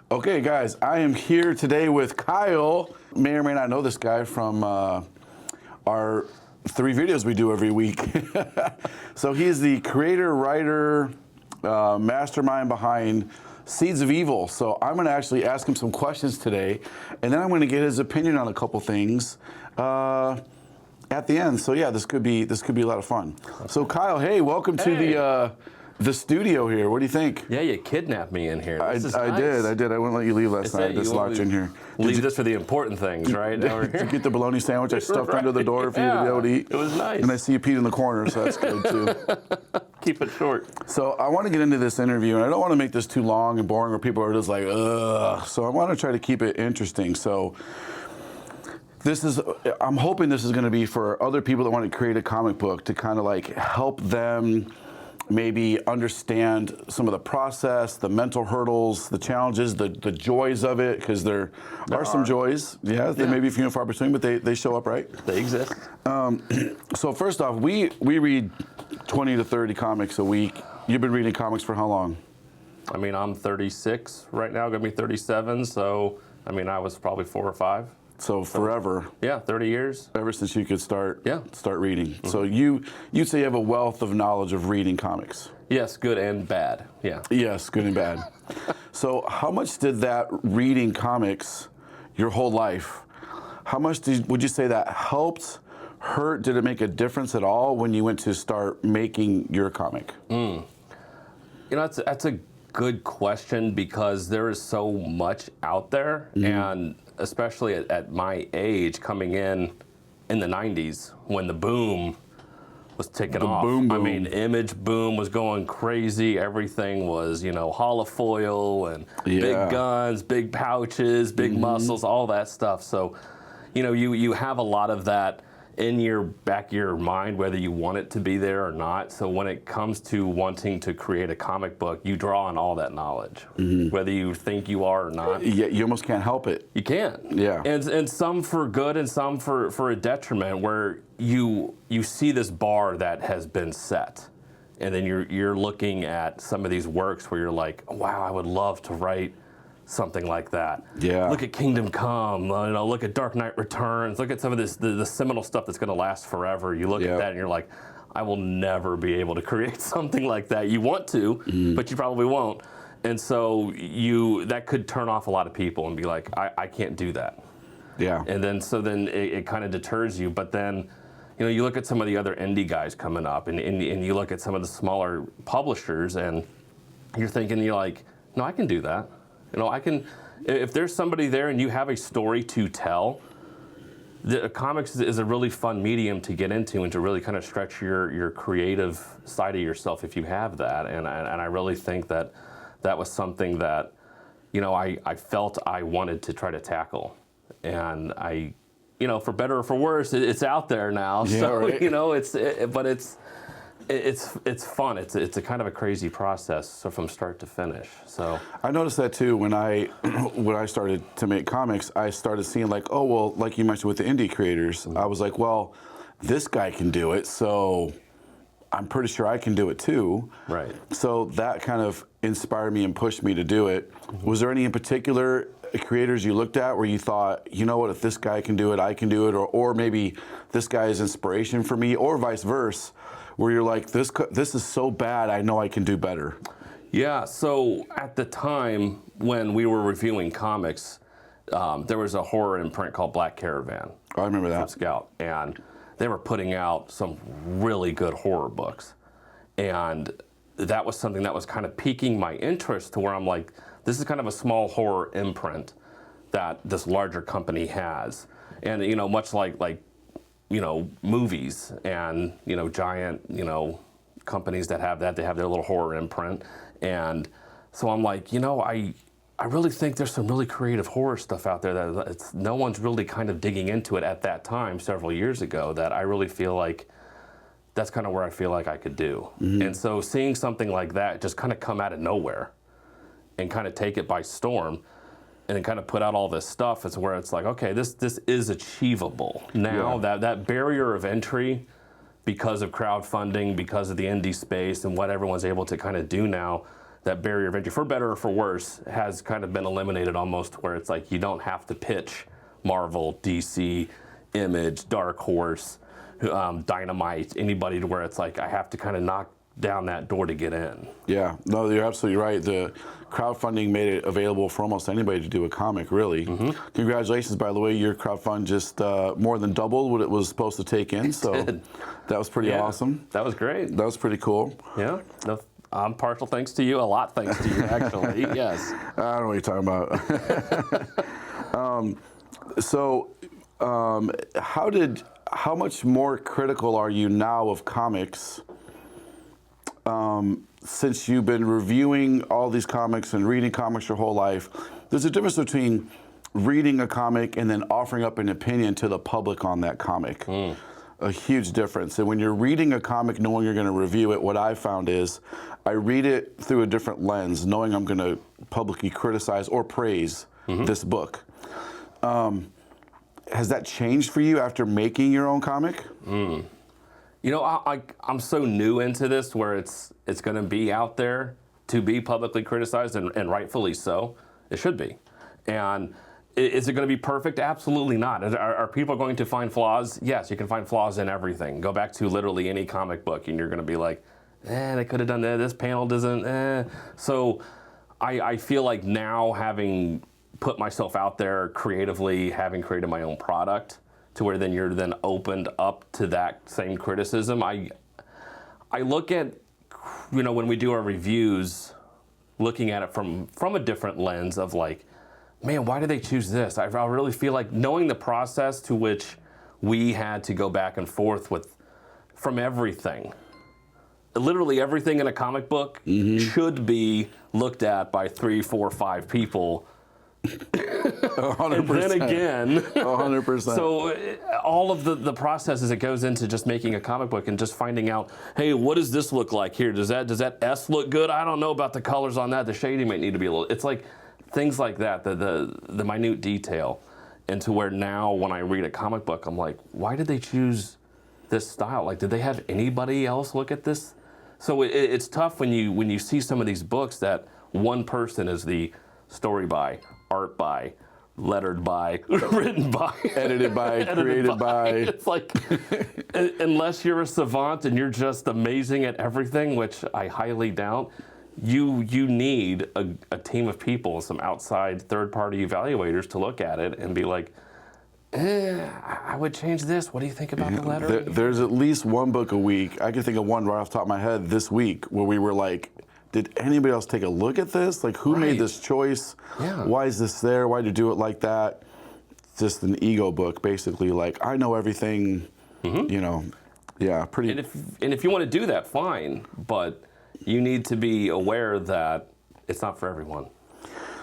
Okay, guys, I am here today with Kyle. May or may not know this guy from our 3 videos we do every week. So he's the creator, writer, mastermind behind Seeds of Evil. So I'm going to actually ask him some questions today, and then I'm going to get his opinion on a couple things at the end. So yeah, this could be a lot of fun. So Kyle, hey, welcome to the studio here. What do you think? Yeah, you kidnapped me in here. This is I nice. did. I wouldn't let you leave last night. I just locked you in here. Leave this for the important things, right? Did you get the bologna sandwich I stuffed under the door for you to be able to eat? It was nice. And I see you peed in the corner, so that's good too. Keep it short. So I want to get into this interview, and I don't want to make this too long and boring where people are just like, ugh. So I want to try to keep it interesting. So I'm hoping this is going to be for other people that want to create a comic book to kind of like help them maybe understand some of the process, the mental hurdles, the challenges, the joys of it, because there are some joys. Yeah, they may be few and far between, but they show up, right? They exist. So first off, we read 20 to 30 comics a week. You've been reading comics for how long? I mean, I'm 36 right now, gonna be 37, so I mean, I was probably 4 or 5. So forever. Yeah, 30 years. Ever since you could start reading. Mm-hmm. So you'd say you have a wealth of knowledge of reading comics. Yes, good and bad. Yeah. Yes, good and bad. So how much did that reading comics your whole life, how much would you say that helped, hurt? Did it make a difference at all when you went to start making your comic? You know, that's a good question because there is so much out there, and especially at my age, coming in the 90s when the boom was taking off. Boom. I mean, image boom was going crazy. Everything was, holofoil and big guns, big pouches, big muscles, all that stuff. So, you have a lot of that in your back of your mind, whether you want it to be there or not. So when it comes to wanting to create a comic book, you draw on all that knowledge, whether you think you are or not. Yeah, you almost can't help it. You can't. Yeah. And some for good and some for a detriment, where you see this bar that has been set, and then you're looking at some of these works where you're like, wow, I would love to write something like that. Yeah. Look at Kingdom Come. Look at Dark Knight Returns. Look at some of this the seminal stuff that's going to last forever. You look at that and you're like, I will never be able to create something like that. You want to, but you probably won't. And so that could turn off a lot of people and be like, I can't do that. Yeah. And then it kind of deters you. But then, you look at some of the other indie guys coming up, and you look at some of the smaller publishers, and you're thinking, you're like, no, I can do that. I can, if there's somebody there and you have a story to tell, comics is a really fun medium to get into and to really kind of stretch your creative side of yourself if you have that. And I really think that was something that, I felt I wanted to try to tackle. And for better or for worse, it's out there now. Yeah, so, right. but it's fun. It's a kind of a crazy process, so from start to finish. So I noticed that too when I started to make comics. I started seeing like, oh well, like you mentioned with the indie creators, I was like, well, this guy can do it, so I'm pretty sure I can do it too. Right. So that kind of inspired me and pushed me to do it. Was there any in particular creators you looked at where you thought, you know what, if this guy can do it, I can do it, or maybe this guy is inspiration for me, or vice versa, where you're like, this is so bad, I know I can do better? Yeah, so at the time when we were reviewing comics, there was a horror imprint called Black Caravan. Oh, I remember that. From Scout, and they were putting out some really good horror books. And that was something that was kind of piquing my interest to where I'm like, this is kind of a small horror imprint that this larger company has. And, much like movies and, giant, companies that have that, they have their little horror imprint. And so I'm like, I really think there's some really creative horror stuff out there that no one's really kind of digging into it at that time, several years ago, that I really feel like that's kind of where I feel like I could do. And so seeing something like that just kind of come out of nowhere and kind of take it by storm, and then kind of put out all this stuff, it's where it's like, okay, this is achievable. Now that barrier of entry, because of crowdfunding, because of the indie space and what everyone's able to kind of do now, that barrier of entry, for better or for worse, has kind of been eliminated almost, where it's like you don't have to pitch Marvel, DC, Image, Dark Horse, Dynamite, anybody, to where it's like I have to kind of knock down that door to get in. Yeah, no, you're absolutely right. The crowdfunding made it available for almost anybody to do a comic, really. Congratulations, by the way. Your crowdfund just more than doubled what it was supposed to take in, so that was pretty awesome. That was great. That was pretty cool. Yeah, no, I'm partial thanks to you, a lot thanks to you, actually. Yes. I don't know what you're talking about. How much more critical are you now of comics since you've been reviewing all these comics and reading comics your whole life? There's a difference between reading a comic and then offering up an opinion to the public on that comic. A huge difference. And when you're reading a comic knowing you're going to review it, what I found is I read it through a different lens, knowing I'm going to publicly criticize or praise this book. Has that changed for you after making your own comic? You know, I'm so new into this where it's going to be out there to be publicly criticized, and rightfully so. It should be. And is it going to be perfect? Absolutely not. Are people going to find flaws? Yes, you can find flaws in everything. Go back to literally any comic book and you're going to be like, they could have done that. This panel doesn't, So I feel like now, having put myself out there creatively, having created my own product, to where then you're then opened up to that same criticism. I look at, you know, when we do our reviews, looking at it from a different lens of like, man, why did they choose this? I really feel like knowing the process to which we had to go back and forth with, from everything. Literally everything in a comic book should be looked at by 3, 4, 5 people. 100%. And then again, 100%. So all of the processes that goes into just making a comic book and just finding out, hey, what does this look like here? Does that S look good? I don't know about the colors on that. The shading might need to be a little. It's like things like that, the minute detail, and to where now when I read a comic book, I'm like, why did they choose this style? Like, did they have anybody else look at this? So it's tough when you see some of these books that one person is the story by, art by, lettered by, written by, edited by, created by. It's like, unless you're a savant and you're just amazing at everything, which I highly doubt, you need a team of people, some outside third-party evaluators to look at it and be like, I would change this. What do you think about the letter? There's at least one book a week. I can think of one right off the top of my head this week where we were like, did anybody else take a look at this? Like, who made this choice? Yeah. Why is this there? Why did you do it like that? Just an ego book, basically. Like, I know everything, you know. Yeah, pretty. And if you want to do that, fine. But you need to be aware that it's not for everyone.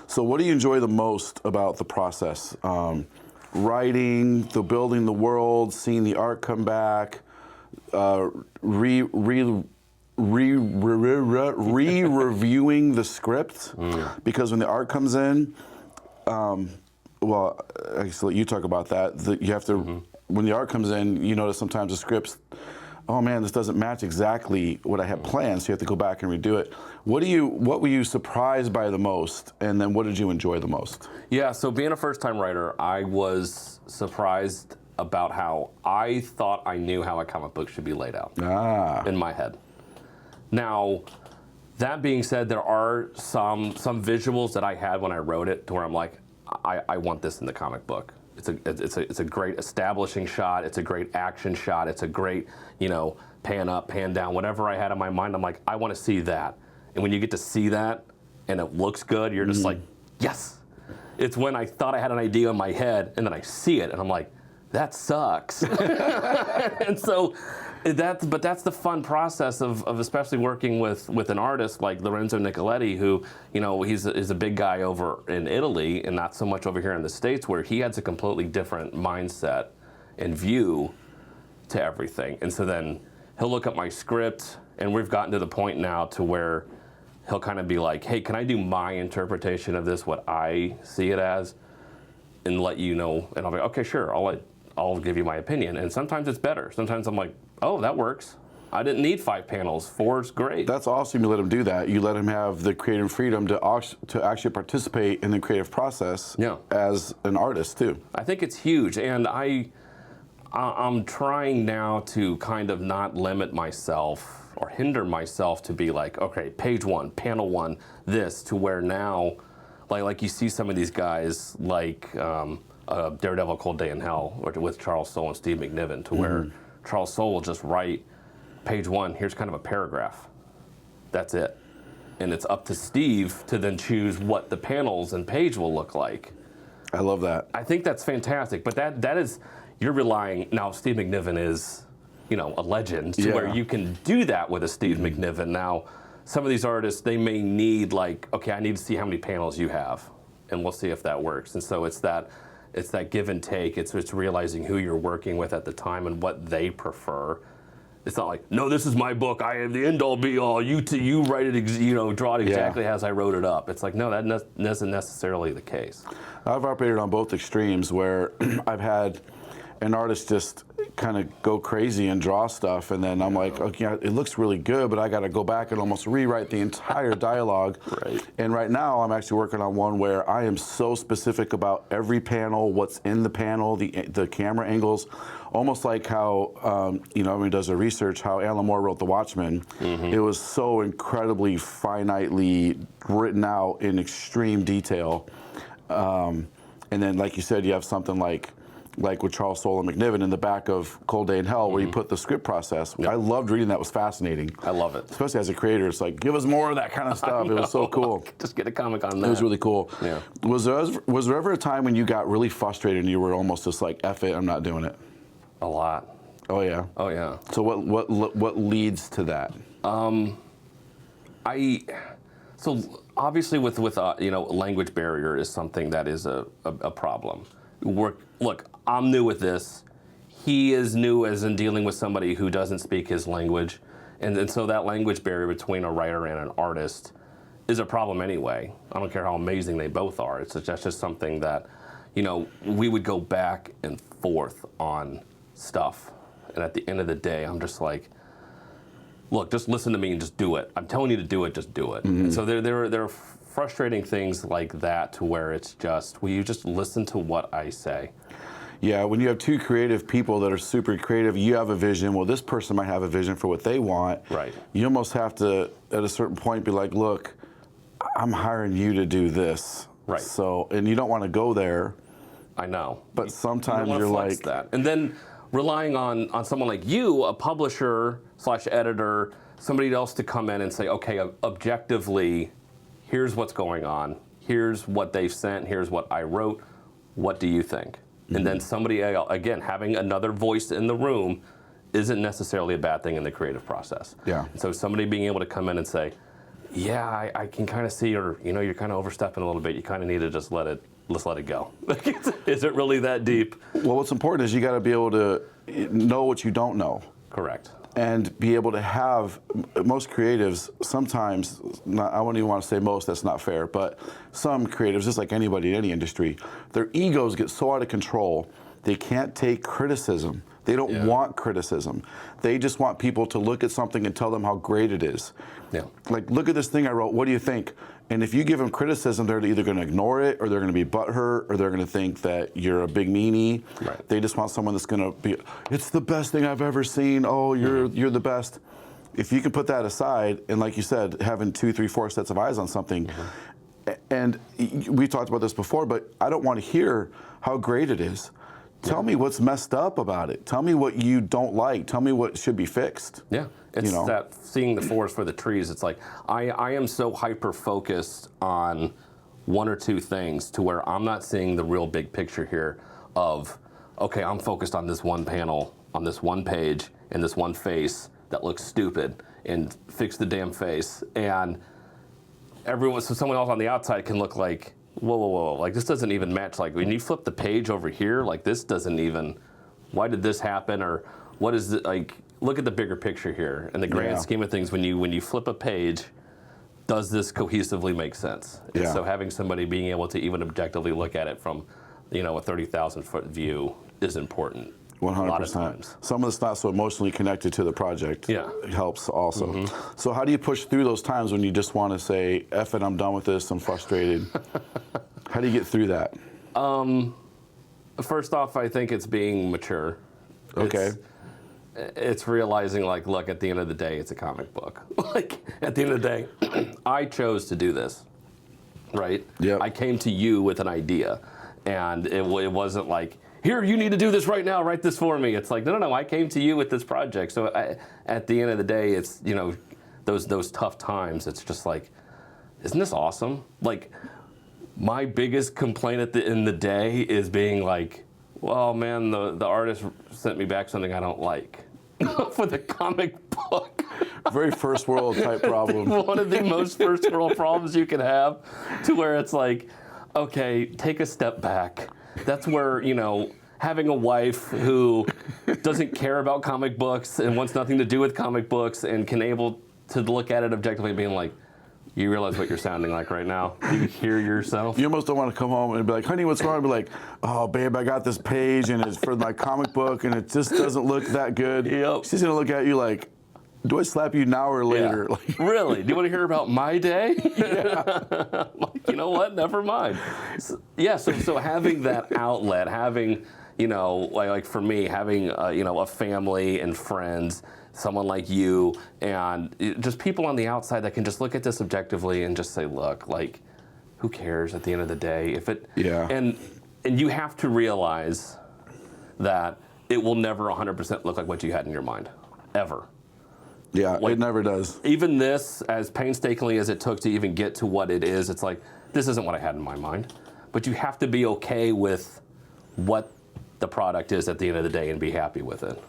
So what do you enjoy the most about the process? Writing, building the world, seeing the art come back, re-reviewing the script, because when the art comes in, well, I guess let you talk about that. You have to, when the art comes in, you notice sometimes the scripts, oh man, this doesn't match exactly what I had planned, so you have to go back and redo it. What were you surprised by the most, and then what did you enjoy the most? Yeah, so being a first-time writer, I was surprised about how I thought I knew how a comic book should be laid out in my head. Now, that being said, there are some visuals that I had when I wrote it to where I'm like, I want this in the comic book. It's a great establishing shot. It's a great action shot. It's a great, pan up, pan down, whatever I had in my mind. I'm like, I want to see that. And when you get to see that and it looks good, you're just like, yes. It's when I thought I had an idea in my head and then I see it and I'm like, that sucks. And so that's the fun process of especially working with an artist like Lorenzo Nicoletti, who, he's a big guy over in Italy and not so much over here in the States, where he has a completely different mindset and view to everything. And so then he'll look at my script, and we've gotten to the point now to where he'll kind of be like, hey, can I do my interpretation of this, what I see it as, and let you know? And I'll be, okay, sure, I'll give you my opinion. And sometimes it's better. Sometimes I'm like, oh, that works. I didn't need 5 panels. 4's great. That's awesome. You let him do that. You let him have the creative freedom to actually participate in the creative process as an artist too. I think it's huge, and I'm trying now to kind of not limit myself or hinder myself to be like, okay, page 1, panel 1, this, to where now, like you see some of these guys like Daredevil, Cold Day in Hell, or with Charles Soule and Steve McNiven, to where Charles Soule will just write page 1, here's kind of a paragraph. That's it. And it's up to Steve to then choose what the panels and page will look like. I love that. I think that's fantastic, but that is, you're relying, now Steve McNiven is, a legend, to where you can do that with a Steve McNiven. Now, some of these artists, they may need like, okay, I need to see how many panels you have, and we'll see if that works. And so it's that give and take. It's realizing who you're working with at the time and what they prefer. It's not like, no, this is my book. I am the end all be all. You write it, draw it exactly as I wrote it up. It's like, no, that isn't necessarily the case. I've operated on both extremes where I've had an artist just kind of go crazy and draw stuff, and then I'm like, okay, it looks really good, but I got to go back and almost rewrite the entire dialogue. Right. And right now, I'm actually working on one where I am so specific about every panel, what's in the panel, the camera angles, almost like how everyone does their research, how Alan Moore wrote The Watchmen. It was so incredibly finitely written out in extreme detail. And then, like you said, you have something like with Charles Soule and McNiven in the back of Cold Day in Hell, where you put the script process. I loved reading that. It was fascinating. I love it. Especially as a creator, it's like, give us more of that kind of stuff. It was so cool. Just get a comic on that. It was really cool. Yeah. Was there ever a time when you got really frustrated and you were almost just like, F it, I'm not doing it? A lot. Oh, yeah? Oh, yeah. So what leads to that? So obviously with language barrier is something that is a problem. Look, I'm new with this. He is new as in dealing with somebody who doesn't speak his language. And so that language barrier between a writer and an artist is a problem anyway. I don't care how amazing they both are. That's just something that, we would go back and forth on stuff. And at the end of the day, I'm just like, look, just listen to me and just do it. I'm telling you to do it, just do it. And so there are frustrating things like that, to where it's just, will you just listen to what I say? Yeah, when you have two creative people that are super creative, you have a vision. Well, this person might have a vision for what they want. Right. You almost have to, at a certain point, be like, look, I'm hiring you to do this. Right. So, and you don't want to go there. I know. But sometimes you're like that. And then relying on someone like you, a publisher / editor, somebody else to come in and say, okay, objectively, here's what's going on. Here's what they've sent. Here's what I wrote. What do you think? And then somebody, again, having another voice in the room isn't necessarily a bad thing in the creative process. Yeah. So somebody being able to come in and say, yeah, I can kind of see, you're kind of overstepping a little bit. You kind of need to just let it go. Is it really that deep? Well, what's important is you got to be able to know what you don't know. Correct. And be able to have, most creatives sometimes, I wouldn't even want to say most, that's not fair, but some creatives, just like anybody in any industry, their egos get so out of control, they can't take criticism. They don't want criticism. They just want people to look at something and tell them how great it is. Yeah. Like, look at this thing I wrote, what do you think? And if you give them criticism, they're either going to ignore it, or they're going to be butthurt, or they're going to think that you're a big meanie. Right. They just want someone that's going to be, it's the best thing I've ever seen. Oh, you're the best. If you can put that aside, and like you said, having 2, 3, 4 sets of eyes on something, and we talked about this before, but I don't want to hear how great it is. Tell me what's messed up about it. Tell me what you don't like. Tell me what should be fixed. Yeah, it's that seeing the forest for the trees. It's like I am so hyper-focused on 1 or 2 things, to where I'm not seeing the real big picture here of, okay, I'm focused on this one panel, on this one page, and this one face that looks stupid, and fix the damn face. And so someone else on the outside can look like, whoa, like this doesn't even match. Like when you flip the page over here, like this doesn't even, why did this happen? Or what is it, like, look at the bigger picture here. In the grand scheme of things, when you flip a page, does this cohesively make sense? And so having somebody being able to even objectively look at it from, a 30,000 foot view is important. A lot of 100%. times. Someone that's not so emotionally connected to the project helps also. Mm-hmm. So how do you push through those times when you just want to say, F it, I'm done with this, I'm frustrated? How do you get through that? First off, I think it's being mature. Okay. It's realizing, like, look, at the end of the day, it's a comic book. Like, at the end of the day, I chose to do this, right? Yep. I came to you with an idea, and it wasn't like, here, you need to do this right now, write this for me. It's like, no, I came to you with this project. So at the end of the day, it's, you know, those tough times, it's just like, isn't this awesome? Like, my biggest complaint at the end of the day is being like, well, man, the artist sent me back something I don't like for the comic book. Very first world type problem. One of the most first world problems you can have, to where it's like, okay, take a step back. That's where, you know, having a wife who doesn't care about comic books and wants nothing to do with comic books and can able to look at it objectively and being like, you realize what you're sounding like right now? Do you hear yourself? You almost don't want to come home and be like, honey, what's wrong? And be like, oh, babe, I got this page and it's for my comic book and it just doesn't look that good. Yep. She's going to look at you like, do I slap you now or later? Yeah. Like, Really? Do you want to hear about my day? Like, you know what? Never mind. So having that outlet, having, you know, like for me, having, you know, a family and friends, someone like you, and just people on the outside that can just look at this objectively and just say, look, like, who cares at the end of the day? If it, and you have to realize that it will never 100% look like what you had in your mind, ever. Yeah, Like, it never does. Even this, as painstakingly as it took to even get to what it is, it's like, this isn't what I had in my mind. But you have to be okay with what the product is at the end of the day and be happy with it.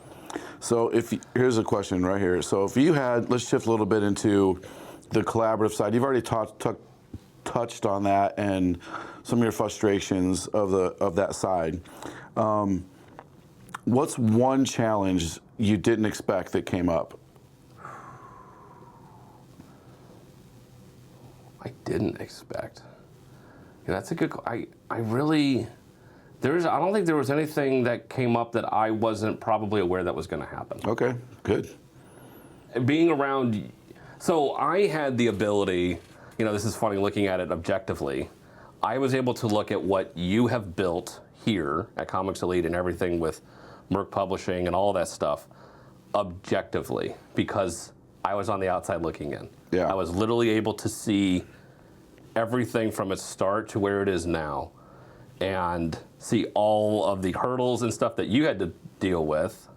So here's a question right here. So if you had, let's shift a little bit into the collaborative side. You've already touched on that and some of your frustrations of that side. What's one challenge you didn't expect that came up? I didn't expect. Yeah, that's a good. I really. I don't think there was anything that came up that I wasn't probably aware that was going to happen. Okay, good. Being around, so I had the ability. You know, this is funny looking at it objectively. I was able to look at what you have built here at Comics Elite and everything with Merc Publishing and all that stuff objectively because I was on the outside looking in. Yeah. I was literally able to see everything from its start to where it is now and see all of the hurdles and stuff that you had to deal with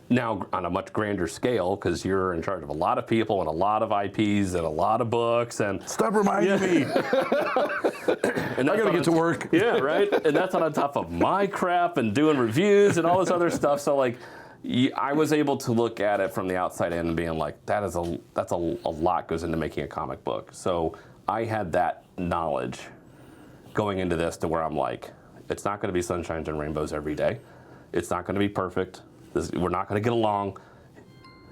now on a much grander scale because you're in charge of a lot of people and a lot of IPs and a lot of books and stop reminding me. and I gotta get to work. Yeah, right. And that's on top of my crap and doing reviews and all this other stuff. So like, I was able to look at it from the outside in and being like, that's a lot goes into making a comic book. So I had that knowledge going into this to where I'm like, it's not going to be sunshines and rainbows every day. It's not going to be perfect. We're not going to get along.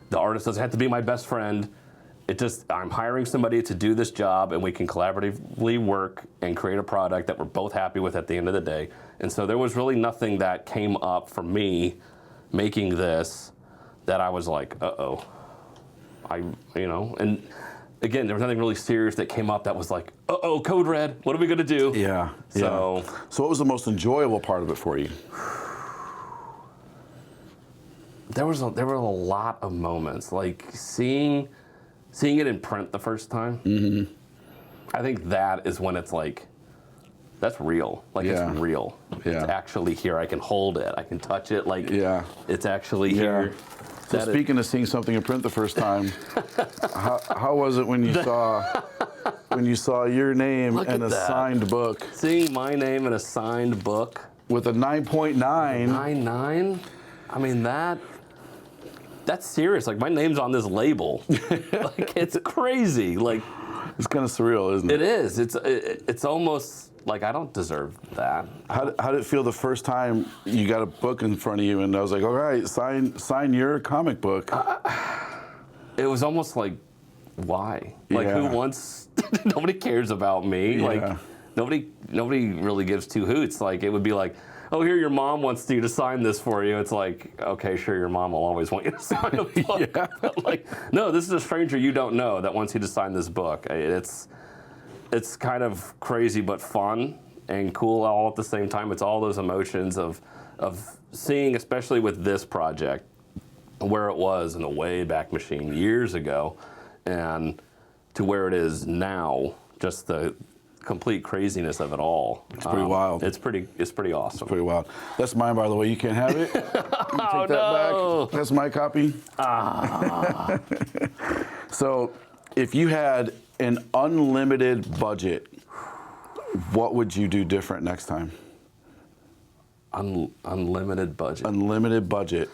The artist doesn't have to be my best friend. I'm hiring somebody to do this job and we can collaboratively work and create a product that we're both happy with at the end of the day. And so there was really nothing that came up for me making this that I was like, uh-oh. And again, there was nothing really serious that came up that was like, uh-oh, code red, what are we gonna do? Yeah. So what was the most enjoyable part of it for you? There were a lot of moments, like seeing it in print the first time. Mm-hmm. I think that is when it's like, that's real. Like it's real. Yeah. It's actually here. I can hold it. I can touch it. Like it's actually Yeah. here. So speaking of seeing something in print the first time, how was it when you saw your name Look and at a that. signed book Seeing my name in a signed book. with a 9.9? 9.9? I mean, that's serious. Like, my name's on this label. Like, it's crazy. Like, It's kind of surreal, isn't it? it is. It's almost like I don't deserve that. How did it feel the first time you got a book in front of you and I was like, all right, sign your comic book? It was almost like, why? Like, who wants? Nobody cares about me. Yeah. Like, nobody really gives two hoots. Like, it would be like, oh, here your mom wants you to sign this for you. It's like, okay, sure, your mom will always want you to sign a book. Yeah. But like, no, this is a stranger you don't know that wants you to sign this book. It's kind of crazy but fun and cool all at the same time. It's all those emotions of seeing, especially with this project, where it was in the way back machine years ago, and to where it is now. Just the complete craziness of it all. It's pretty wild. It's pretty awesome. Pretty wild. That's mine, by the way. You can't have it. You take that back. That's my copy. So, if you had an unlimited budget, what would you do different next time? Unlimited budget. Unlimited budget.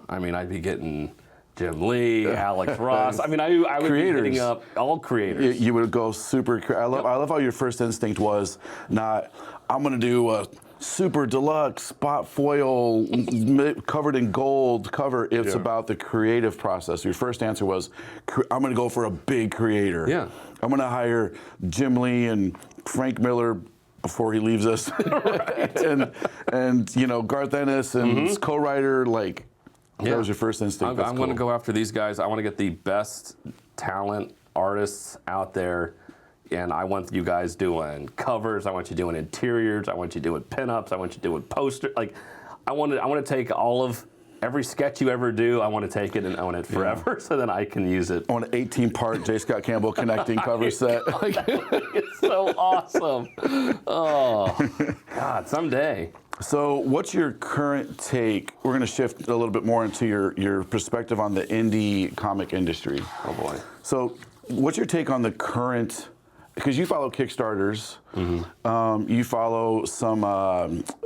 I mean, I'd be getting Jim Lee, Alex Ross. I mean, I would be hitting up all creators. You would go super. I love how your first instinct was not, I'm going to do a super deluxe spot foil covered in gold cover. It's about the creative process. Your first answer was, I'm going to go for a big creator. Yeah. I'm going to hire Jim Lee and Frank Miller before he leaves us. and you know, Garth Ennis and co-writer, like, that was your first instinct. I'm going to go after these guys. I want to get the best talent artists out there, and I want you guys doing covers. I want you doing interiors. I want you doing pinups. I want you doing posters. Like, I want to take all of every sketch you ever do. I want to take it and own it forever, so that I can use it. I want an 18-part J. Scott Campbell connecting cover set. It's so awesome. Oh, God, someday. So what's your current take? We're going to shift a little bit more into your perspective on the indie comic industry. Oh, boy. So what's your take on the current, because you follow Kickstarters, you follow some,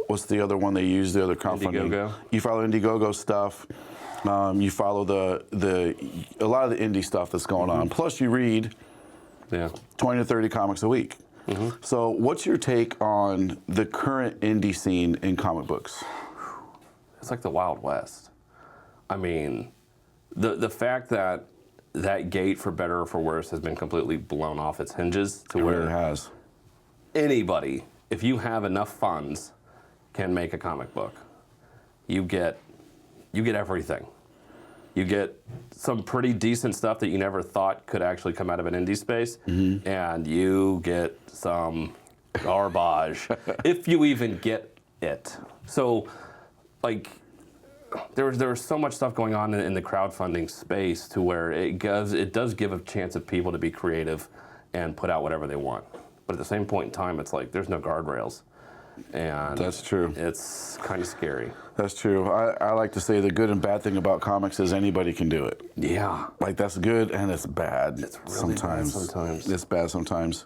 what's the other one they use, the other crowdfunding? Indiegogo. You follow Indiegogo stuff. You follow a lot of the indie stuff that's going on. Plus you read 20 to 30 comics a week. So what's your take on the current indie scene in comic books? It's like the Wild West. I mean, the fact that gate, for better or for worse, has been completely blown off its hinges to where it has. Anybody, if you have enough funds, can make a comic book. You get everything. You get some pretty decent stuff that you never thought could actually come out of an indie space, and you get some garbage, if you even get it. So, like, there was so much stuff going on in the crowdfunding space to where it does give a chance of people to be creative and put out whatever they want. But at the same point in time, it's like there's no guardrails. And that's true. It's kind of scary. That's true. I like to say the good and bad thing about comics is anybody can do it. Yeah. Like, that's good and it's bad. It's really sometimes. bad sometimes. It's bad sometimes.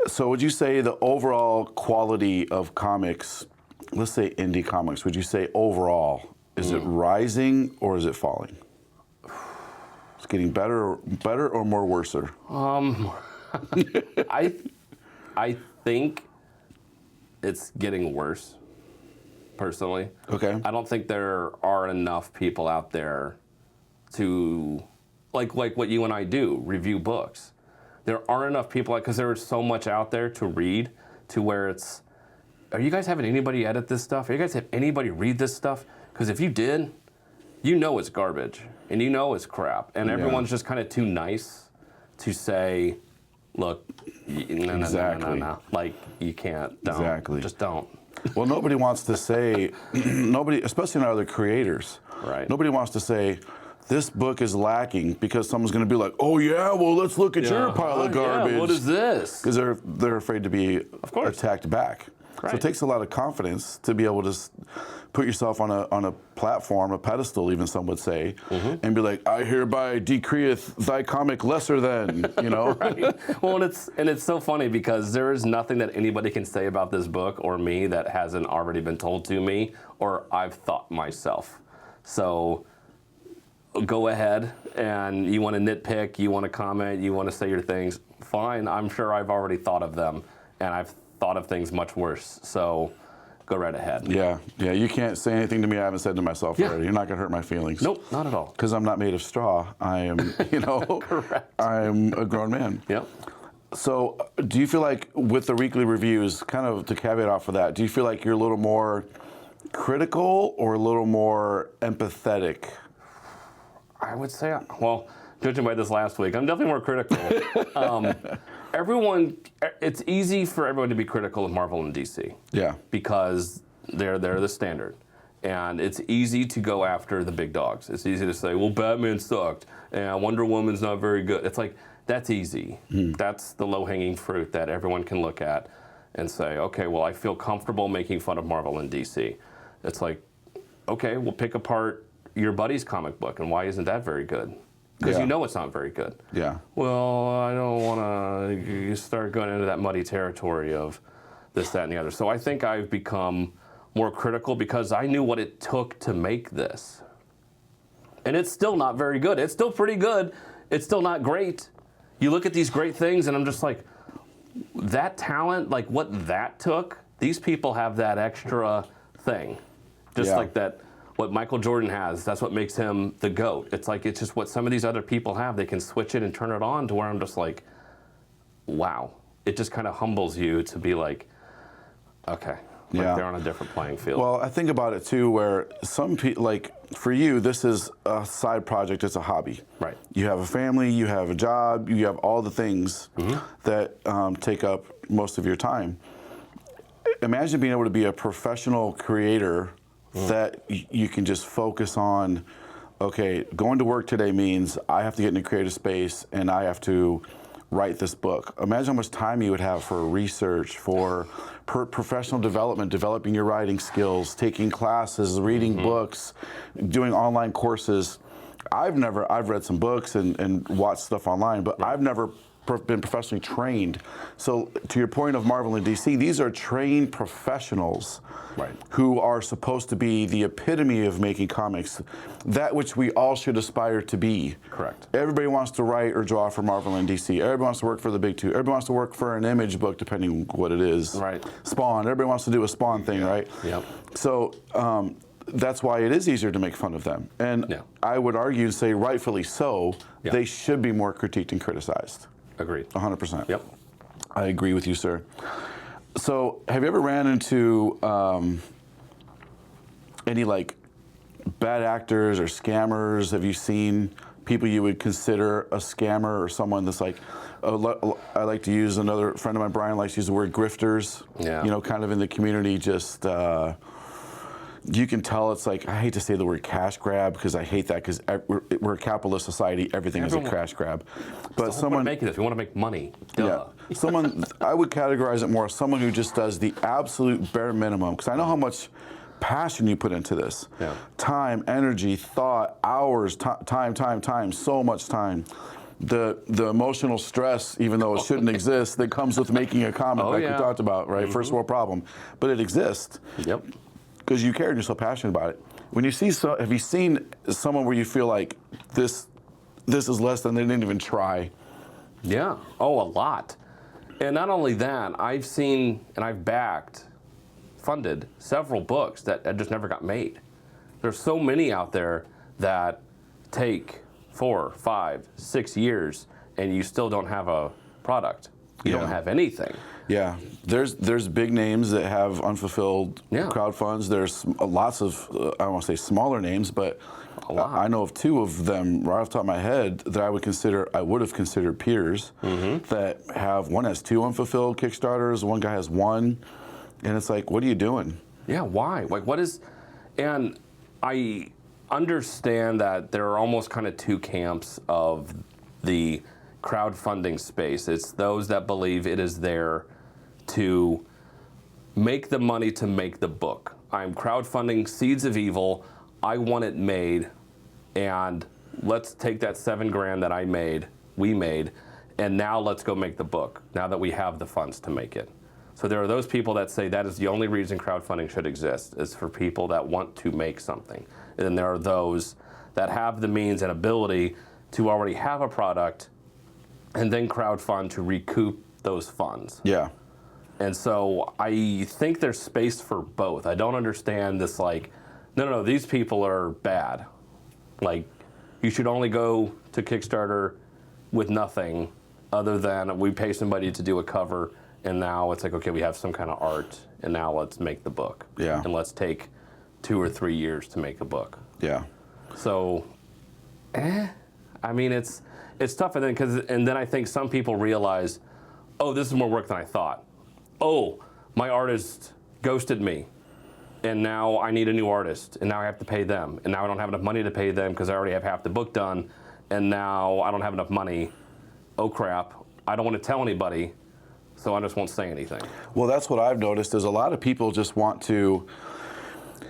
So would you say the overall quality of comics, let's say indie comics, would you say overall, is it rising or is it falling? It's getting better or more worser? I think it's getting worse, personally. Okay. I don't think there are enough people out there to, like what you and I do, review books. There aren't enough people, because there is so much out there to read, to where it's, are you guys having anybody edit this stuff? Are you guys have anybody read this stuff? Because if you did, you know it's garbage, and you know it's crap, and everyone's just kind of too nice to say, look, no. Like, you can't. Don't. Exactly. Just don't. Well, nobody wants to say, especially not other creators. Right. Nobody wants to say, this book is lacking, because someone's going to be like, oh yeah, well, let's look at your pile of garbage. Yeah, what is this? Because they're afraid to be attacked back. Right. So it takes a lot of confidence to be able to put yourself on a platform, a pedestal, even some would say, and be like, I hereby decreeth thy comic lesser than, you know? Right. Well, and it's so funny, because there is nothing that anybody can say about this book or me that hasn't already been told to me or I've thought myself. So go ahead, and you want to nitpick, you want to comment, you want to say your things, fine. I'm sure I've already thought of them, and I've thought of things much worse. So go right ahead. Yeah. You can't say anything to me I haven't said to myself already. You're not going to hurt my feelings. Nope, not at all. Because I'm not made of straw. I am, Correct. I am a grown man. Yep. So, do you feel like with the weekly reviews, kind of to caveat off of that, do you feel like you're a little more critical or a little more empathetic? I would say, well, judging by this last week, I'm definitely more critical. It's easy for everyone to be critical of Marvel and DC. Yeah. Because they're the standard. And it's easy to go after the big dogs. It's easy to say, well, Batman sucked, and Wonder Woman's not very good. It's like, that's easy. That's the low-hanging fruit that everyone can look at and say, okay, well, I feel comfortable making fun of Marvel and DC. It's like, okay, we'll pick apart your buddy's comic book, and why isn't that very good? Because you know it's not very good. Yeah. Well, I don't want to start going into that muddy territory of this, that, and the other. So I think I've become more critical because I knew what it took to make this. And it's still not very good. It's still pretty good. It's still not great. You look at these great things, and I'm just like, that talent, like what that took, these people have that extra thing. Just like that, what Michael Jordan has, that's what makes him the GOAT. It's like, it's just what some of these other people have. They can switch it and turn it on to where I'm just like, wow. It just kind of humbles you to be like, okay, like they're on a different playing field. Well, I think about it too, where some people, like for you, this is a side project, it's a hobby. Right. You have a family, you have a job, you have all the things that take up most of your time. Imagine being able to be a professional creator that you can just focus on, okay, going to work today means I have to get in a creative space and I have to write this book. Imagine how much time you would have for research, for professional development, developing your writing skills, taking classes, reading books, doing online courses. I've read some books and watched stuff online, but I've never been professionally trained. So to your point of Marvel and DC, these are trained professionals who are supposed to be the epitome of making comics, that which we all should aspire to be. Correct. Everybody wants to write or draw for Marvel and DC. Everybody wants to work for the big two. Everybody wants to work for an Image book, depending what it is. Right. Spawn. Everybody wants to do a Spawn thing, right? Yep. So that's why it is easier to make fun of them. And I would argue and say rightfully so, they should be more critiqued and criticized. Agreed. 100%. Yep. I agree with you, sir. So, have you ever ran into any like bad actors or scammers? Have you seen people you would consider a scammer or someone that's like, I like to use another friend of mine, Brian, likes to use the word grifters. Yeah. You know, kind of in the community, just you can tell it's like, I hate to say the word cash grab because I hate that because we're a capitalist society. Everything is a cash grab. But someone making this, we want to make money. Duh. Yeah, someone I would categorize it more as someone who just does the absolute bare minimum because I know how much passion you put into this. Yeah. Time, energy, thought, hours, time, so much time. The emotional stress, even though it shouldn't exist, that comes with making a comic we talked about, right? First world problem. But it exists. Yep. Because you care and you're so passionate about it. When you see, have you seen someone where you feel like this is less than they didn't even try? Yeah. Oh, a lot. And not only that, I've seen and I've funded several books that just never got made. There's so many out there that take 4, 5, 6 years and you still don't have a product. You don't have anything. Yeah, there's big names that have unfulfilled crowd funds. There's lots of, I don't want to say smaller names, but I know of 2 of them right off the top of my head that I would have considered peers that have, one has 2 unfulfilled Kickstarters, one guy has 1, and it's like, what are you doing? Yeah, why? Like, what is, and I understand that there are almost kind of 2 camps of the crowdfunding space. It's those that believe it is there to make the money to make the book. I'm crowdfunding Seeds of Evil. I want it made, and let's take that $7,000 that we made, and now let's go make the book, now that we have the funds to make it. So there are those people that say that is the only reason crowdfunding should exist, is for people that want to make something. And then there are those that have the means and ability to already have a product and then crowdfund to recoup those funds. Yeah. And so I think there's space for both. I don't understand this like, no, these people are bad. Like, you should only go to Kickstarter with nothing other than we pay somebody to do a cover, and now it's like, okay, we have some kind of art, and now let's make the book. Yeah. And let's take 2 or 3 years to make a book. Yeah. So, I mean, it's tough, and then I think some people realize, oh, this is more work than I thought. Oh, my artist ghosted me, and now I need a new artist, and now I have to pay them, and now I don't have enough money to pay them because I already have half the book done, and now I don't have enough money. Oh crap! I don't want to tell anybody, so I just won't say anything. Well, that's what I've noticed is a lot of people just want to.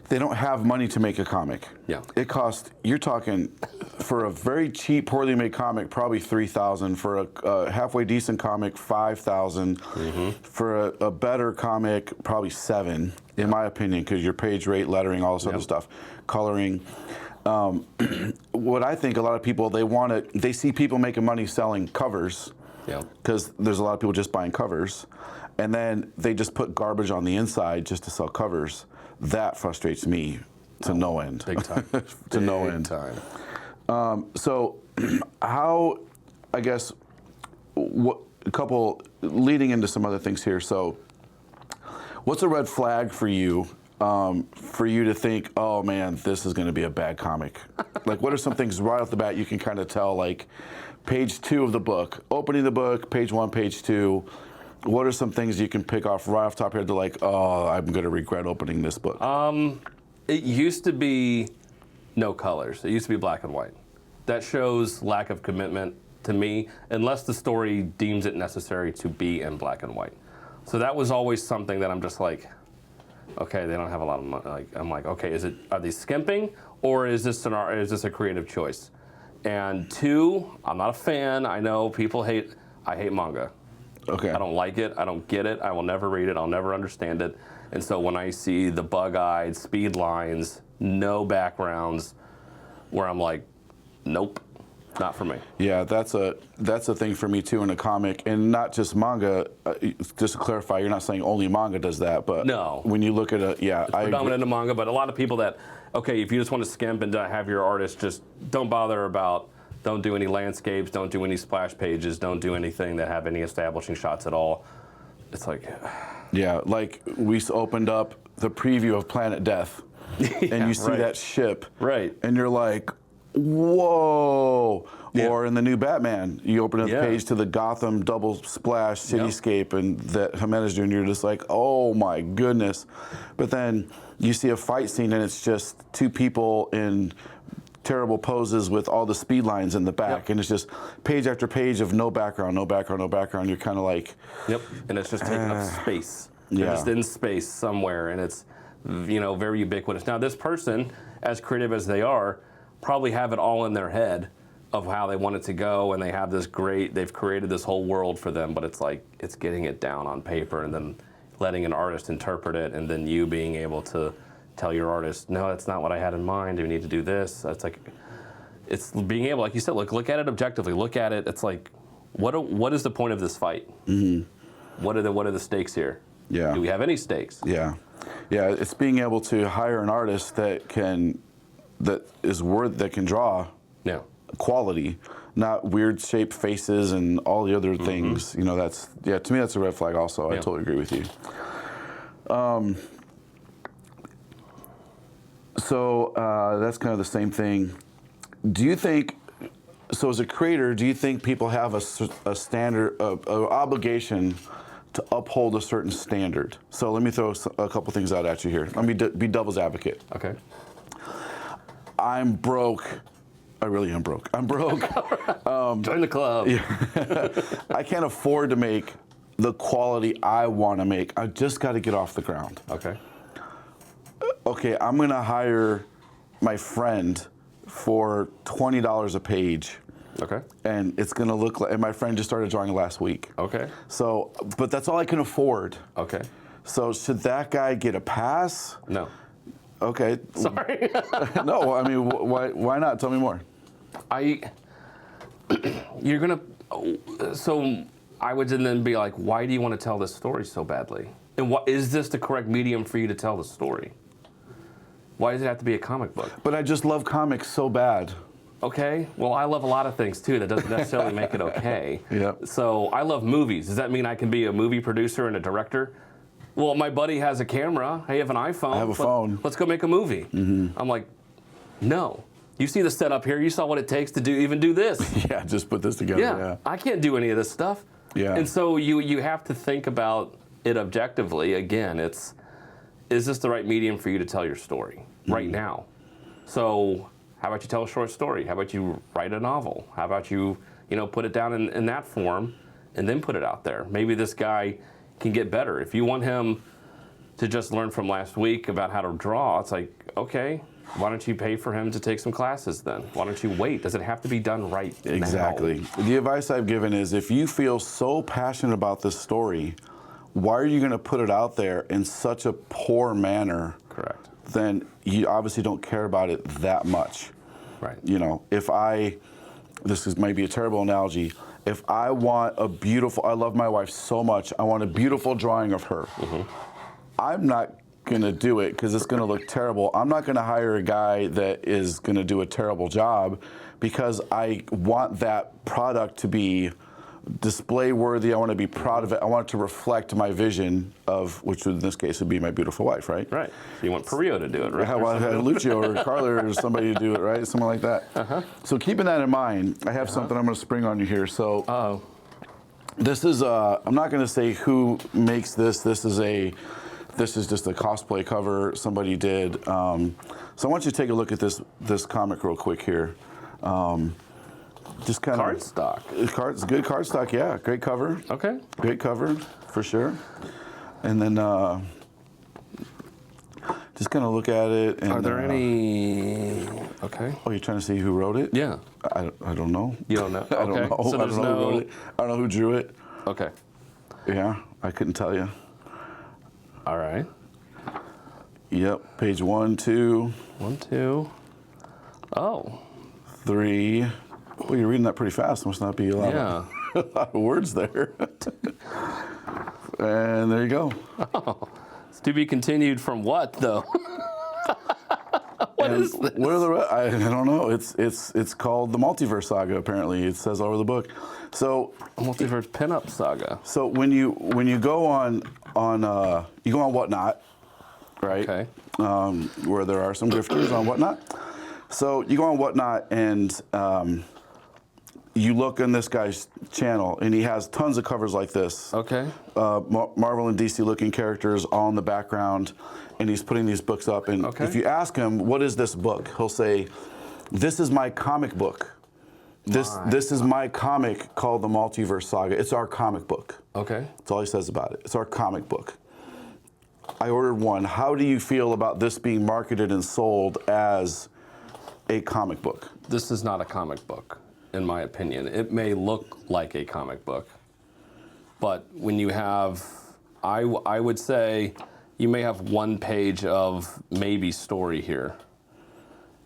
They don't have money to make a comic. Yeah. It costs, you're talking, for a very cheap, poorly made comic, probably $3,000. For a halfway decent comic, $5,000. Mm-hmm. For a better comic, probably $7,000, in my opinion, because your page rate, lettering, all this other stuff, coloring. What I think a lot of people, they see people making money selling covers. Yeah. Because there's a lot of people just buying covers. And then they just put garbage on the inside just to sell covers. That frustrates me to no end. Big time. To no end. Time. So, how, I guess, a couple, leading into some other things here. So, what's a red flag for you to think, oh man, this is going to be a bad comic? Like, what are some things right off the bat you can kind of tell, like, page 2 of the book, opening the book, page 1, page 2, what are some things you can pick off right off the top here to like, oh, I'm going to regret opening this book? It used to be no colors. It used to be black and white. That shows lack of commitment to me, unless the story deems it necessary to be in black and white. So that was always something that I'm just like, okay, they don't have a lot of money. Like, I'm like, okay, are they skimping, or is this a creative choice? And 2, I'm not a fan. I know people I hate manga. Okay. I don't like it. I don't get it. I will never read it. I'll never understand it. And so when I see the bug-eyed speed lines, no backgrounds, where I'm like, nope, not for me. Yeah, that's a thing for me too in a comic, and not just manga. Just to clarify, you're not saying only manga does that, but no. When you look at it's predominant in manga, but a lot of people that, okay, if you just want to skimp and have your artist, just don't bother about. Don't do any landscapes, don't do any splash pages, don't do anything that have any establishing shots at all. It's like... Yeah, like we opened up the preview of Planet Death, and you see that ship, right? And you're like, whoa! Yeah. Or in the new Batman, you open up the page to the Gotham double splash cityscape, and that Jimenez doing, you're just like, oh my goodness. But then you see a fight scene, and it's just 2 people in terrible poses with all the speed lines in the back, and it's just page after page of no background, no background, no background. You're kind of like, yep, and it's just taking up space. They're just in space somewhere, and it's very ubiquitous. Now, this person, as creative as they are, probably have it all in their head of how they want it to go, and they have they've created this whole world for them, but it's like it's getting it down on paper and then letting an artist interpret it, and then you being able to tell your artist, no, that's not what I had in mind. We need to do this. It's being able, like you said, look at it objectively. Look at it. It's like, what is the point of this fight? Mm-hmm. What are the stakes here? Yeah. Do we have any stakes? Yeah. It's being able to hire an artist that can draw quality, not weird shaped faces and all the other things. To me that's a red flag. Also, I totally agree with you. So that's kind of the same thing. Do you think, so as a creator, do you think people have a standard, an obligation to uphold a certain standard? So let me throw a couple things out at you here. Let me be devil's advocate. Okay. I'm broke. I really am broke. I'm broke. Join the club. Yeah. I can't afford to make the quality I want to make. I just got to get off the ground. Okay, I'm going to hire my friend for $20 a page. Okay. And it's going to look like, and my friend just started drawing last week. Okay. So, but that's all I can afford. Okay. So should that guy get a pass? No. Okay. Sorry. No, I mean, why not? Tell me more. So I would then be like, why do you want to tell this story so badly? And what is this the correct medium for you to tell the story? Why does it have to be a comic book? But I just love comics so bad. Okay, well, I love a lot of things too. That doesn't necessarily make it okay. Yep. So I love movies. Does that mean I can be a movie producer and a director? Well, my buddy has a camera. I have an iPhone. I have a phone. Let's go make a movie. I'm like, no. You see the setup here. You saw what it takes to even do this. Yeah, just put this together. Yeah. I can't do any of this stuff. Yeah. And so you have to think about it objectively. Again, is this the right medium for you to tell your story right now? So how about you tell a short story? How about you write a novel? How about you put it down in that form and then put it out there? Maybe this guy can get better. If you want him to just learn from last week about how to draw, it's like, okay, why don't you pay for him to take some classes then? Why don't you wait? Does it have to be done right now? Exactly. The advice I've given is if you feel so passionate about this story, why are you going to put it out there in such a poor manner? Correct. Then you obviously don't care about it that much. Right. This is maybe a terrible analogy. If I want I love my wife so much, I want a beautiful drawing of her. I'm not going to do it because it's going to look terrible. I'm not going to hire a guy that is going to do a terrible job because I want that product to be display worthy. I want to be proud of it. I want it to reflect my vision of, which in this case would be my beautiful wife, right? Right. So you want Perio to do it, right? I want Lucio or Carla or somebody to do it, right? Someone like that. So keeping that in mind, I have something I'm going to spring on you here. So this is, I'm not going to say who makes this. This is just a cosplay cover somebody did. So I want you to take a look at this comic real quick here. Just kind of cardstock. It's good cardstock, yeah. Great cover. Okay. Great cover for sure. And then just kind of look at it. And, are there any? Okay. Oh, you're trying to see who wrote it? Yeah. I don't know. You don't know. I don't know. So there's I don't know who wrote it. I don't know who drew it. Okay. Yeah, I couldn't tell you. All right. Yep. Page 1, 2. 1, 2. Oh. 3. Well, you're reading that pretty fast. Must not be a lot of words there. And there you go. Oh. It's to be continued from what, though? What is this? What are the? I don't know. It's called the Multiverse Saga. Apparently, it says all over the book. So Multiverse Pinup Saga. So when you go on Whatnot, right? Okay. Where there are some grifters on Whatnot. So you go on Whatnot and you look on this guy's channel, and he has tons of covers like this. Okay. Marvel and DC looking characters all in the background, and he's putting these books up. And if you ask him, what is this book? He'll say, this is my comic book. This is my comic called the Multiverse Saga. It's our comic book. Okay. That's all he says about it. It's our comic book. I ordered one. How do you feel about this being marketed and sold as a comic book? This is not a comic book, in my opinion. It may look like a comic book, but when you have, I would say, you may have one page of maybe story here,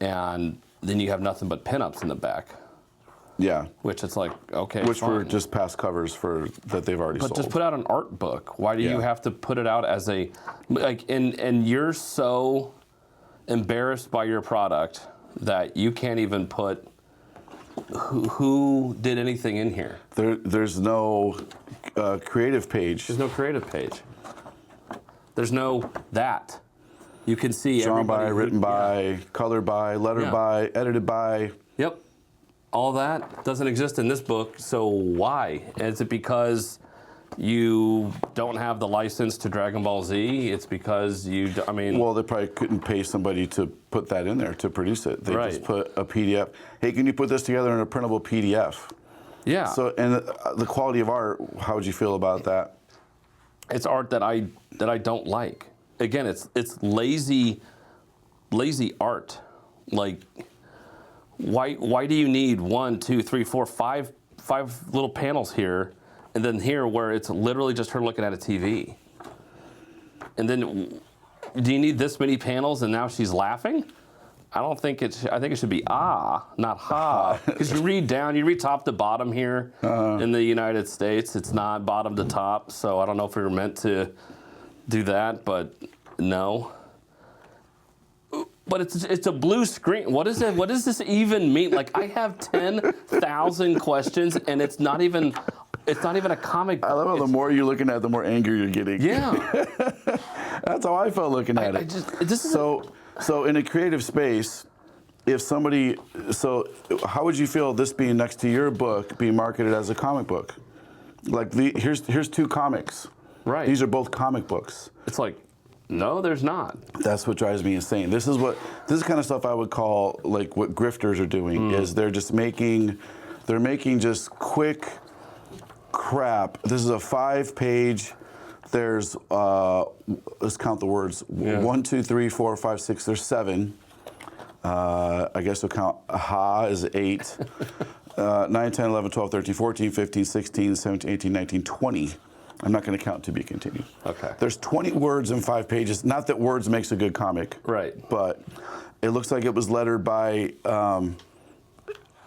and then you have nothing but pinups in the back. Yeah. Which it's like, okay, Which fine. were just past covers that they've already sold. But just put out an art book. Why do you have to put it out as a, like, and you're so embarrassed by your product that you can't even put who did anything in here. There's no creative page. There's no creative page. There's no that. You can see Drawn by, everybody. written by, colored by, lettered by, edited by. Yep. All that doesn't exist in this book, so why? Is it because you don't have the license to Dragon Ball Z? It's because Well, they probably couldn't pay somebody to put that in there to produce it. They just put a PDF. Hey, can you put this together in a printable PDF? Yeah. So, and the quality of art, how would you feel about that? It's art that I don't like. Again, it's lazy art. Like, why do you need 1, 2, 3, 4, 5 little panels here, and then here where it's literally just her looking at a TV? And then, do you need this many panels and now she's laughing? I think it should be not ha. Because you read top to bottom here in the United States. It's not bottom to top, so I don't know if we were meant to do that, but no. But it's a blue screen. What is it? What does this even mean? Like, I have 10,000 questions, and it's not even a comic book. I love how the more you're looking at it, the more angry you're getting. Yeah. That's how I felt looking at it. So in a creative space, if somebody, so how would you feel this being next to your book being marketed as a comic book? Like, here's two comics. Right. These are both comic books. It's like, no, there's not. That's what drives me insane. This is kind of stuff I would call like what grifters are doing. Is they're making just quick crap. This is a 5-page. There's let's count the words. Yeah. 1, 2, 3, 4, 5, 6. There's 7. I guess we'll count ha is 8. 9, 10, 11, 12, 13, 14, 15, 16, 17, 18, 19, 20. I'm not going to count to be continued. Okay. There's 20 words in 5 pages. Not that words makes a good comic. Right. But it looks like it was lettered by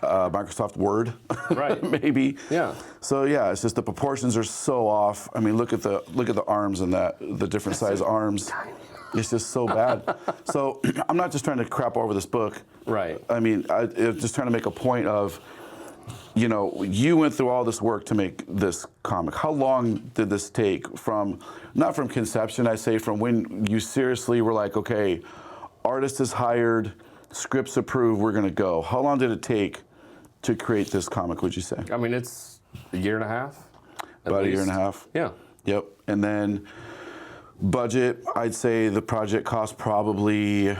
Microsoft Word. Right. Maybe. Yeah. So yeah, it's just the proportions are so off. I mean, look at the arms and the different size arms. It's just so bad. So I'm not just trying to crap over this book. Right. I mean, I'm just trying to make a point of, you know, you went through all this work to make this comic. How long did this take not from conception, I say from when you seriously were like, okay, artist is hired, scripts approved, we're gonna go. How long did it take to create this comic, would you say? I mean, it's a year and a half. About a year and a half? Yeah. Yep. And then budget, I'd say the project cost probably,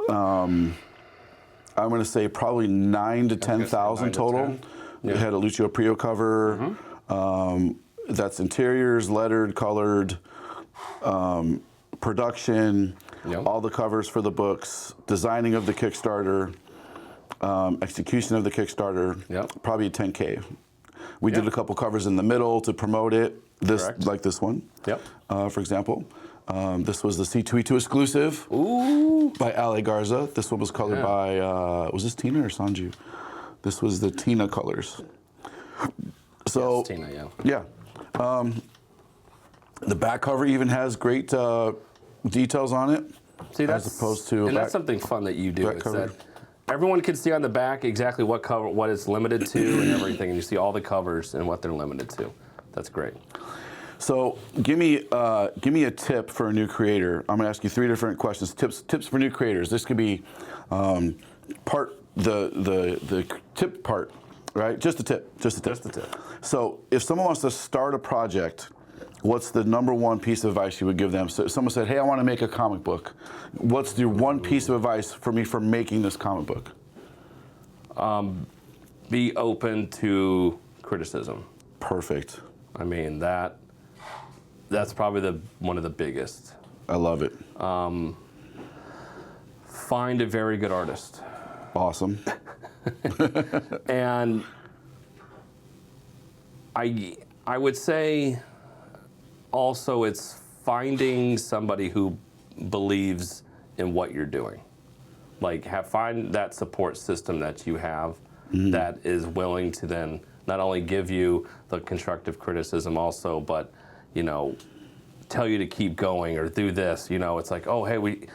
I'm gonna say probably 9 to 10,000 total. 10. We Yeah. had a Lucio Prio cover. That's interiors, lettered, colored, production, Yep. all the covers for the books, designing of the Kickstarter, execution of the Kickstarter. Yep. Probably 10K. We did Yeah. a couple covers in the middle to promote it. Correct. Like this one. Yep. For example. This was the C2E2 exclusive. Ooh. By Ale Garza. This one was colored by, was this Tina or Sanju? This was the Tina colors. So, Yes, Tina, yeah. yeah. The back cover even has great details on it. See, that's as opposed to and that's something fun that you do. back It's cover. that everyone can see on the back exactly what cover, what it's limited to, and everything, and you see all the covers and what they're limited to. That's great. So give me a tip for a new creator. I'm gonna ask you 3 different questions. Tips for new creators. This could be the tip part, right? Just a tip. Just the tip. So if someone wants to start a project, what's the number one piece of advice you would give them? So if someone said, hey, I want to make a comic book. What's the one piece of advice for me for making this comic book? Be open to criticism. Perfect. I mean, that's probably one of the biggest. I love it. Find a very good artist. Awesome. And I would say also it's finding somebody who believes in what you're doing. Like find that support system that you have that is willing to then not only give you the constructive criticism also, but, you know, tell you to keep going or do this. You know, it's like, oh, hey,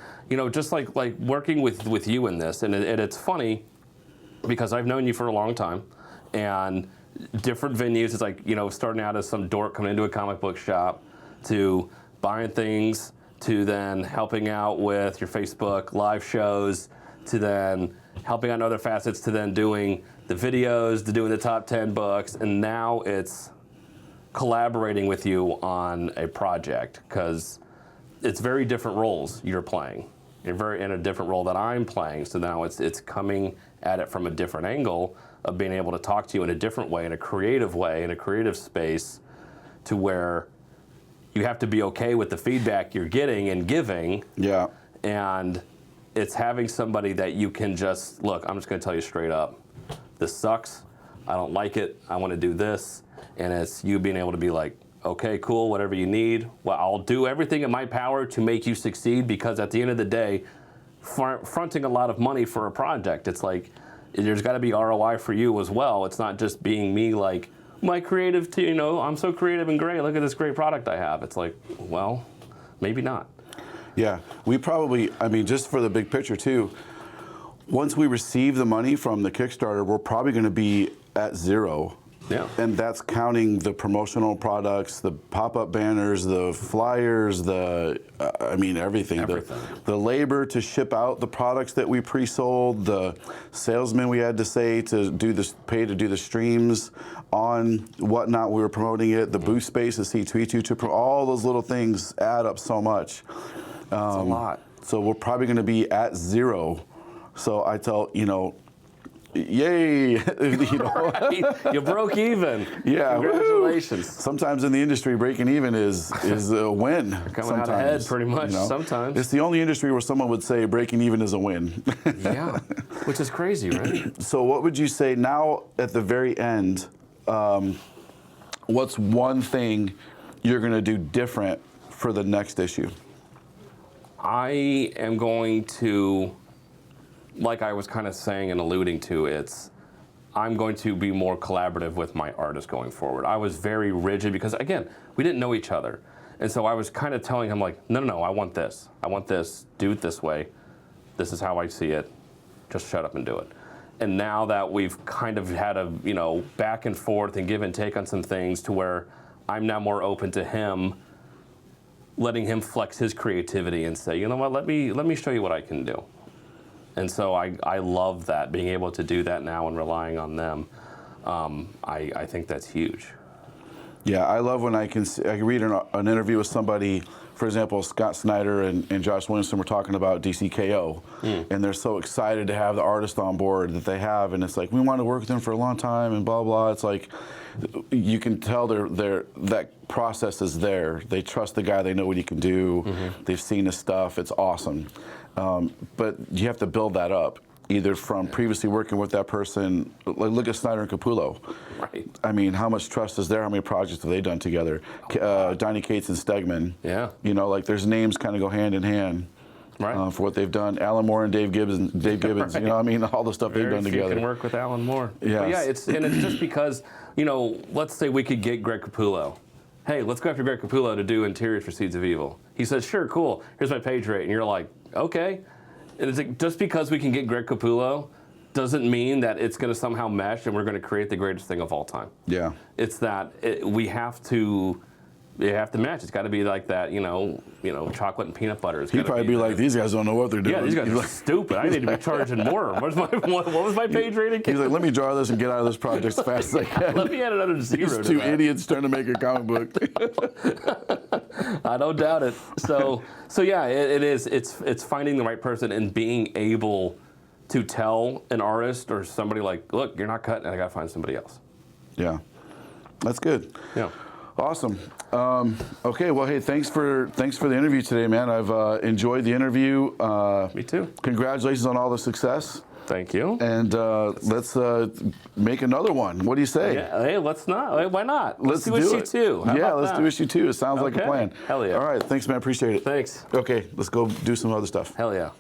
just like working with you in this. And it's funny because I've known you for a long time and different venues. It's like, you know, starting out as some dork coming into a comic book shop to buying things to then helping out with your Facebook live shows to then helping out in other facets to then doing the videos, to doing the top 10 books. And now it's collaborating with you on a project because it's very different roles you're playing. You're very in a different role that I'm playing. So now it's coming at it from a different angle of being able to talk to you in a different way, in a creative space to where you have to be okay with the feedback you're getting and giving. Yeah. And it's having somebody that you can just, look, I'm just gonna tell you straight up, this sucks, I don't like it, I wanna do this. And it's you being able to be like, okay, cool, whatever you need. Well, I'll do everything in my power to make you succeed because at the end of the day, fronting a lot of money for a project, it's like, there's gotta be ROI for you as well. It's not just being me like, my creative team, you know, I'm so creative and great, look at this great product I have. It's like, well, maybe not. Yeah, we probably, I mean, just for the big picture too, once we receive the money from the Kickstarter, we're probably going to be at zero. Yeah. And that's counting the promotional products, the pop-up banners, the flyers, I mean, everything. The labor to ship out the products that we pre-sold, the salesmen we had to pay to do the streams on whatnot. We were promoting it, the booth space, the C2E2, all those little things add up so much. It's a lot. So we're probably going to be at zero. So I tell, yay, Right. You broke even. Yeah, congratulations. woo. Sometimes in the industry, breaking even is a win. Coming out ahead, pretty much. Sometimes it's the only industry where someone would say breaking even is a win. Yeah, which is crazy, right? So, what would you say now at the very end? What's one thing you're going to do different for the next issue? I am going to, like I was kind of saying and alluding to, I'm going to be more collaborative with my artist going forward. I was very rigid because, again, we didn't know each other. And so I was kind of telling him, like, no, I want this. I want this. Do it this way. This is how I see it. Just shut up and do it. And now that we've kind of had a, back and forth and give and take on some things to where I'm now more open to him, letting him flex his creativity and say, you know what, let me show you what I can do. And so I love that, being able to do that now and relying on them. I think that's huge. Yeah, I love when I can read an interview with somebody, for example, Scott Snyder and Josh Williamson were talking about DCKO, and they're so excited to have the artist on board that they have, and it's like, we want to work with them for a long time and blah, blah. It's like, you can tell that process is there. They trust the guy, they know what he can do, they've seen his stuff, it's awesome. But you have to build that up, either from previously working with that person. Like, look at Snyder and Capullo. Right. I mean, how much trust is there? How many projects have they done together? Donnie Cates and Stegman. Yeah. There's names kind of go hand in hand. Right. For what they've done. Alan Moore and Dave Gibbons, Right. All the stuff they've done together. You can work with Alan Moore. Yes. But yeah, it's just because, let's say we could get Greg Capullo. Hey, let's go after Greg Capullo to do interiors for Seeds of Evil. He says, sure, cool, here's my page rate. And you're like, okay. And it's like, just because we can get Greg Capullo doesn't mean that it's going to somehow mesh and we're going to create the greatest thing of all time. Yeah. It's that we have to match. It's got to be like that, chocolate and peanut butter. He'd probably be like, these guys don't know what they're doing. Yeah, these guys are stupid. I need to be charging more. What was my page rating? He's like, let me draw this and get out of this project as fast as I can. Let me add another zero These to two that. idiots trying to make a comic book. I don't doubt it. So yeah, it is. It's finding the right person and being able to tell an artist or somebody like, look, you're not cutting it. I got to find somebody else. Yeah, that's good. Yeah. Awesome. Okay. Well, hey, thanks for the interview today, man. I've enjoyed the interview. Me too. Congratulations on all the success. Thank you. And let's make another one. What do you say? Yeah, hey, let's not. Hey, why not? Let's do do issue it. 2. Yeah, let's do issue 2. It sounds like a plan. Hell yeah. All right. Thanks, man. Appreciate it. Thanks. Okay. Let's go do some other stuff. Hell yeah.